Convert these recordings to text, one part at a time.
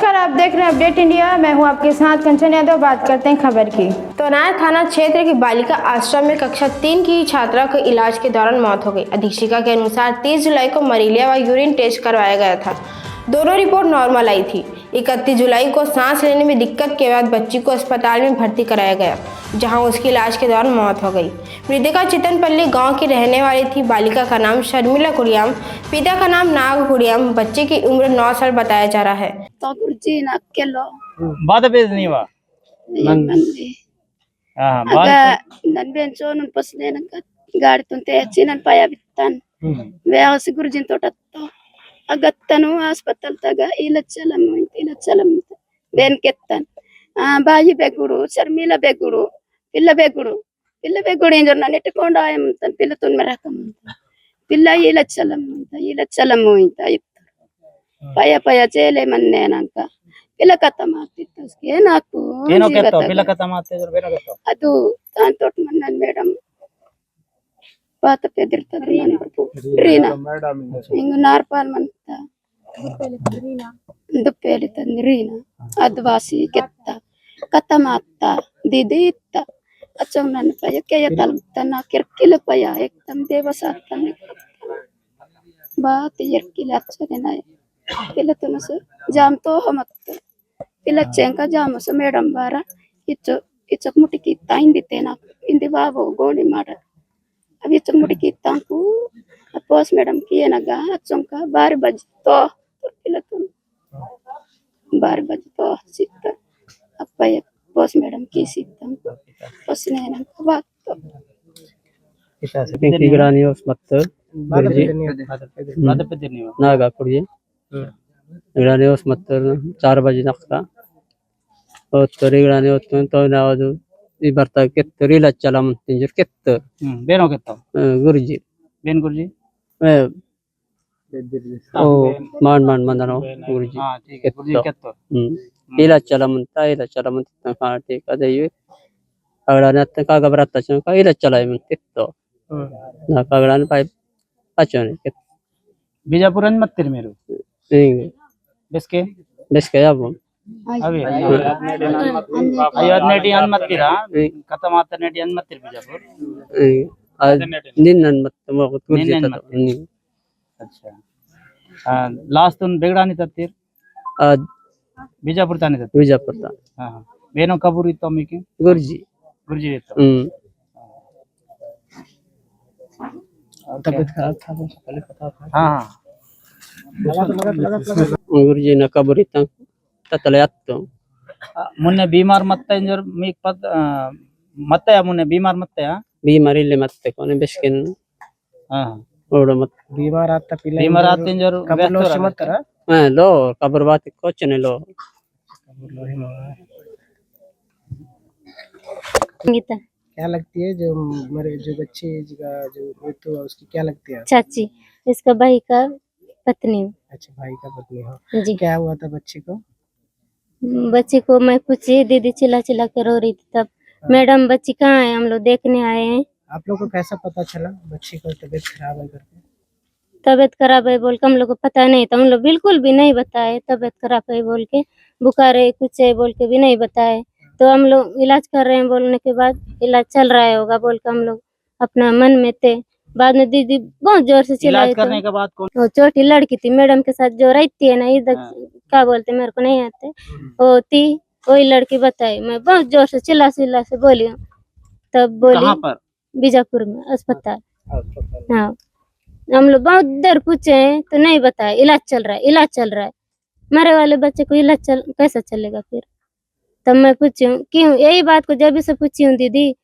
नमस्कार, आप देख रहे हैं अपडेट इंडिया। मैं हूं आपके साथ कंचन यादव। बात करते हैं खबर की। तो नायर थाना क्षेत्र की बालिका आश्रम में कक्षा 3 की छात्रा को इलाज के दौरान मौत हो गई। अधीक्षिका के अनुसार 30 जुलाई को मलेरिया व यूरिन टेस्ट करवाया गया था। दोनों रिपोर्ट नॉर्मल आई थी। 31 जुलाई को सांस लेने में दिक्कत के बाद बच्ची को अस्पताल में भर्ती कराया गया, जहां उसकी इलाज के दौरान मौत हो गई। मृतका चितनपल्ली गांव की रहने वाली थी। बालिका का नाम शर्मिला कुड़ियाम, पिता का नाम नाग कुड़ियाम। बच्चे की उम्र 9 साल बताया जा रहा है। ಬಾಧ ಬೇದನಿವಾ ನನ್ ಬೆಂಚೋ ನನ್ ಪಸ್ನೇನಕ ಗಾಡಿ ತುಂತೆ ಚಿನನ್ ಪಾಯ ಬಿತ್ತಾನ್ ವ್ಯಾಸ ಗುರುಜಿನ್ ತೋಟತ್ತ ಅಗತ್ತನು ಹಾಸ್ಪಿಟಲ್ ತಗ ಇಲಚ್ಚಲಂ ಬೆನ್ ಕೆತ್ತನ್ ಬಾಯಿ ಬೆಗುಡು ಶರ್ಮಿಲ ಬೆಗುಡು ಪಿಲ್ಲ ಬೆಗುಡು ಇಂಜರ್ ನಾನು ಇಟ್ಟುಕೊಂಡ ಆಯಂತನ್ ಪಿಲ್ಲ ತುನ್ ಮರಕಂ ಪಿಲ್ಲ ಇಲಚ್ಚಲಂ ಇಂತ ಪಯ ಪಯ ಚೇಲೆ ಮನ್ನೇನಂಕ ಪಿಲ್ಲ ಕತ್ತಮ ಆಗ್ತಿತ್ತು ಏನಾಕು ಏನೋ ಕೆತ್ತೋ ಪಿಲ್ಲ ಕತ್ತಮ ಆಗ್ತಿದ್ರು ಬೇರೆ ಕೆತ್ತೋ ಅದು ತಾನ್ ತೋಟ ಮನ್ನನ್ ಮೇಡಮ್ ಪಾತ ಪೆದಿರ್ತದ್ರಿ ರೀನಾ ಹಿಂಗ ನಾರ್ಪಾಲ್ ಮಂತ ದುಪ್ಪೇಲಿ ತಂದ್ರಿ ರೀನಾ ಅದ್ವಾಸಿ ಕೆತ್ತ ಕತ್ತಮ ಆಗ್ತ ದಿದಿ ಇತ್ತ ಅಚ್ಚವ್ ನನ್ನ ಪಯ ಕೆಯ ತಲ್ತನ ಕಿರ್ಕಿಲ ಪಯ ಏಕ್ದಮ್ ದೇವಸಾತನ ಬಾತ್ ಯರ್ಕಿಲ ಅಚ್ಚನೆ ಪಿಲ್ಲ ತುನಸ ಜಾಮ್ ತೋ ಹಮತ್ ಪಿಲ್ಲ ಚೆಂಕ ಜಾಮಸ ಮೇಡಮ್ ಬಾರ ಇಚ್ಚಕ್ ಮುಟಿಕಿ ಇತ್ತ ಹಿಂದಿತ್ತೆ ನಾಕು ಹಿಂದಿ ಬಾಬು ಗೋಣಿ ಮಾಡ ಅవి ಇಚ್ಚಕ್ ಮುಟಿಕಿ ಇತ್ತಾಂಕು ಪೋಸ್ ಮೇಡಮ್ ಕಿ ಏನಗ ಅಚ್ಚಂಕ ಬಾರಿ ಬಜ್ಜಿತ್ತೋ ಪಿಲ್ಲ ತುನು ಬಾರಿ ಬಜ್ಜಿತ್ತೋ ಸಿತ್ತ ಅಪ್ಪಯ್ಯ ಪೋಸ್ ಮೇಡಮ್ ಕಿ ಸಿತ್ತಂಕು ಪಸ್ನೇನಂಕ ಬಾತ್ತೋ Tigranio Smatter, Naga Kurji, Granio Smatter, 4 बजे नक्का और तोरी ग्रानियो तो नावदु ಈ ಬರ್ತಾ ಕೆತ್ತ ರೀಲ ಚಲಂ ತಿಂಜರ್ ಕೆತ್ತ ಬೇನೋ ಕೆತ್ತೋ ಗುರುಜಿ ಬೇನ್ ಗುರುಜಿ ಓ ಮಾಡ್ ಮಂದನೋ ಗುರುಜಿ ಹಾ ठीक है गुरुजी ಕೆತ್ತೋ ಇಲ್ಲ ಚಲಂ ಕಾಟಿ ಕದೆಯು ಅಗಳನತ್ತ ಕಾಗಬರತ್ತ ಚಂಕ ಇಲ್ಲ ಚಲೈ ಕೆತ್ತೋ ನಾ ಕಾಗಳನ ಪೈ ಅಚನೆ ಕೆತ್ತ ಬಿಜಾಪುರನ್ ಮತ್ತಿರ್ ಮೇರು ಬೆಸ್ಕೆ ಯಾಬು ಅವಿ ಅಯೋಧ್ನೆಟಿ ಅನ್ ಮತ್ತಿರಾ ಕಥ ಮಾತನೆಟಿ ಅನ್ ಮತ್ತಿರ್ ಬಿಜಾಪುರ ನಿನ್ನನ್ ಮತ್ತೆ ಮಗತ್ ಗುರುಜಿ अच्छा लास्ट तुन बेगडानी तत्तीर बिजापुर तानी तत्तीर ಬಿಜಾಪುರ हां बेनो कबूर इतो मीके ಗುರುಜಿ इतो तबियत खराब था तो पहले पता था हां गुरुजी न कबरी तक ततलयात्तो मुन्ने बीमार मत्ते इंजर मीक पद मत्ते मुन्ने बीमार मत्ते बीमारी ले मत्ते कोने बेस्किन हां ओड़ मत बीमार आते इंजर कबलो मत्तरा हां लो कबर बात कोचने लो संगीता क्या लगती है जो मेरे जो बच्चे का जो मृत्यु हुआ उसकी क्या लगती है? चाची, इसका भाई का पत्नी। अच्छा भाई का पत्नी हो। जी क्या हुआ था बच्चे को? बच्ची को मैं पूछी, दीदी चिल्ला चिल्ला कर रो रही थी। तब मैडम बच्ची कहाँ है, हम लोग देखने आए हैं। आप लोग को कैसा पता चला बच्ची को तबीयत खराब है करके? तबीयत खराब है बोल के हम लोग को पता नहीं था। हम लोग बिल्कुल भी नहीं बताए तबीयत खराब है बोल के, बुखार है कुछ है बोल के भी नहीं बताए। तो हम लोग इलाज कर रहे हैं बोलने के बाद इलाज चल रहा होगा बोल के हम लोग अपना मन में थे। बाद में दीदी बहुत जोर से चिल्लाई। इलाज करने के बाद कौन वो छोटी लड़की थी मैडम के साथ जो रहती है ना इधर, क्या बोलते मेरे को नहीं आते, वो थी वही लड़की बताई। मैं बहुत जोर से चिल्ला से बोली, तब बोली कहाँ पर? बीजापुर में अस्पताल। हाँ हम लोग बहुत देर पूछे हैं तो नहीं बताया इलाज चल रहा है। मरे वाले बच्चे को इलाज कैसा चलेगा फिर। तब मैं पूछी हूँ क्यों, यही बात को जब से पूछी हूँ दीदी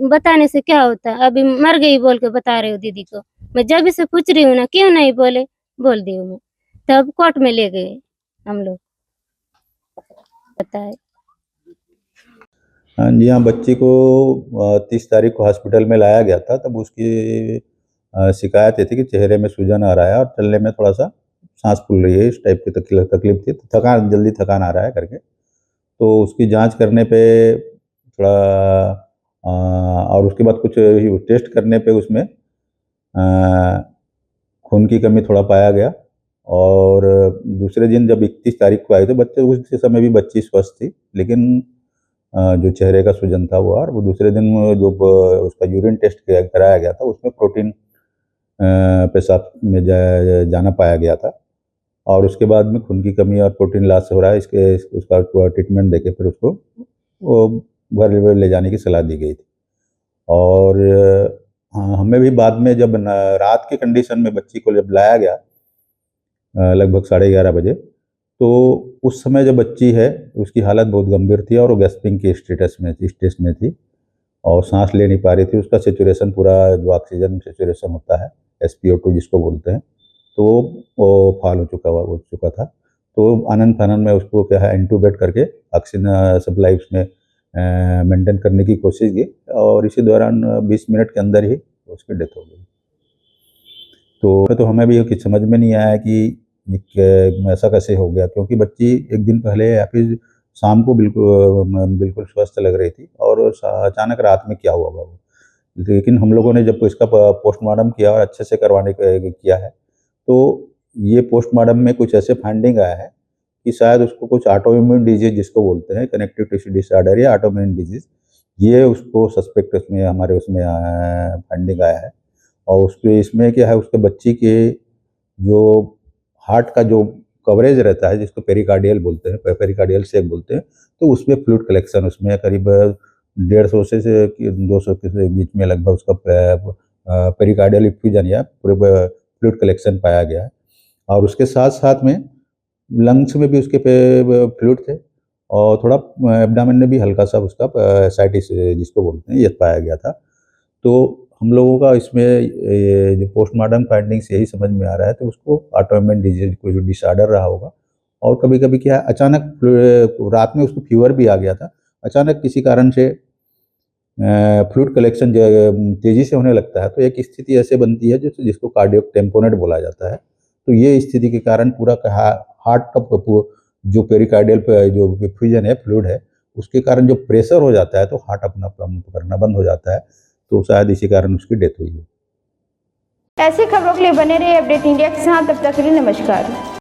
बताने से क्या होता है, अभी मर गई बोल के बता रही हूँ दीदी को। मैं जब से पूछ रही हूँ ना क्यों नहीं बोले, बोल दी हूँ मैं। तब कोर्ट में ले गए हम लोग बताए। हाँ जी हाँ, बच्ची को 30 तारीख को हॉस्पिटल में लाया गया था। तब उसकी शिकायत ये थी कि चेहरे में सूजन आ रहा है और चलने में थोड़ा सा सांस फूल रही है, इस टाइप की तकलीफ थी। तो जल्दी थकान आ रहा है करके, तो उसकी जांच करने पे थोड़ा और उसके बाद कुछ टेस्ट करने पे उसमें खून की कमी थोड़ा पाया गया। और दूसरे दिन जब 31 तारीख को आए तो बच्चे उस समय भी बच्ची स्वस्थ थी, लेकिन जो चेहरे का सूजन था वो, और वो दूसरे दिन जो उसका यूरिन टेस्ट कराया गया था उसमें प्रोटीन पेशाब में जाना पाया गया था, और उसके बाद में खून की कमी और प्रोटीन लॉस हो रहा है, उसका ट्रीटमेंट देके फिर उसको वो घर ले जाने की सलाह दी गई थी। और हाँ, हमें भी बाद में जब रात के कंडीशन में बच्ची को जब लाया गया लगभग 11:30 बजे, तो उस समय जो बच्ची है उसकी हालत बहुत गंभीर थी और वो गैस्पिंग की स्टेज में थी और सांस ले नहीं पा रही थी। उसका सेचुरेशन पूरा जो ऑक्सीजन सेचुरेशन होता है SpO2 जिसको बोलते हैं, तो वो फॉल हो चुका था। तो आनन फानन में उसको क्या है इंट्यूबेट करके ऑक्सीजन सप्लाई उसमें मेंटेन करने की कोशिश की, और इसी दौरान 20 मिनट के अंदर ही उसकी डेथ हो गई। तो हमें भी कुछ समझ में नहीं आया कि ऐसा कैसे हो गया, क्योंकि बच्ची एक दिन पहले या फिर शाम को बिल्कुल स्वस्थ लग रही थी और अचानक रात में क्या हुआ वो। लेकिन हम लोगों ने जब इसका पोस्टमार्टम किया और अच्छे से करवाने किया है, तो ये पोस्टमार्टम में कुछ ऐसे फाइंडिंग आया है कि शायद उसको कुछ ऑटोइम्यून डिजीज जिसको बोलते हैं, कनेक्टिव टिश्यू डिसऑर्डर या ऑटोइम्यून डिजीज, ये उसको सस्पेक्ट उसमें हमारे उसमें फाइंडिंग आया है। और उसके इसमें क्या है, उसके बच्ची के जो हार्ट का जो कवरेज रहता है जिसको पेरिकार्डियल बोलते हैं, पेरिकार्डियल सेक बोलते हैं, तो उसमें फ्लूइड कलेक्शन उसमें करीब 150 से 200 के बीच में लगभग उसका पेरिकार्डियल इफ्यूजन या पूरे फ्लूइड कलेक्शन पाया गया है। और उसके साथ साथ में लंग्स में भी उसके फ्लूइड थे और थोड़ा एब्डामेन में भी हल्का सा उसका एसाइटिस जिसको बोलते हैं ये पाया गया था। तो हम लोगों का इसमें ये जो पोस्टमार्टम फाइंडिंग्स यही समझ में आ रहा है, तो उसको ऑटोइम्यून डिजीज को जो डिसऑर्डर रहा होगा। और कभी-कभी क्या है, अचानक रात में उसको फीवर भी आ गया था, अचानक किसी कारण से फ्लूइड कलेक्शन तेजी से होने लगता है, तो एक स्थिति ऐसे बनती है जिसको कार्डियक टेम्पोनेट बोला जाता है। तो ये स्थिति के कारण पूरा हार्ट का जो पेरिकार्डियल जो फ्यूजन है, फ्लूइड है, उसके कारण जो प्रेशर हो जाता है तो हार्ट अपना पंप करना बंद हो जाता है, तो शायद इसी कारण उसकी डेथ हुई है। ऐसी खबरों के लिए बने रहिए अपडेट इंडिया के साथ। तब तक के लिए नमस्कार।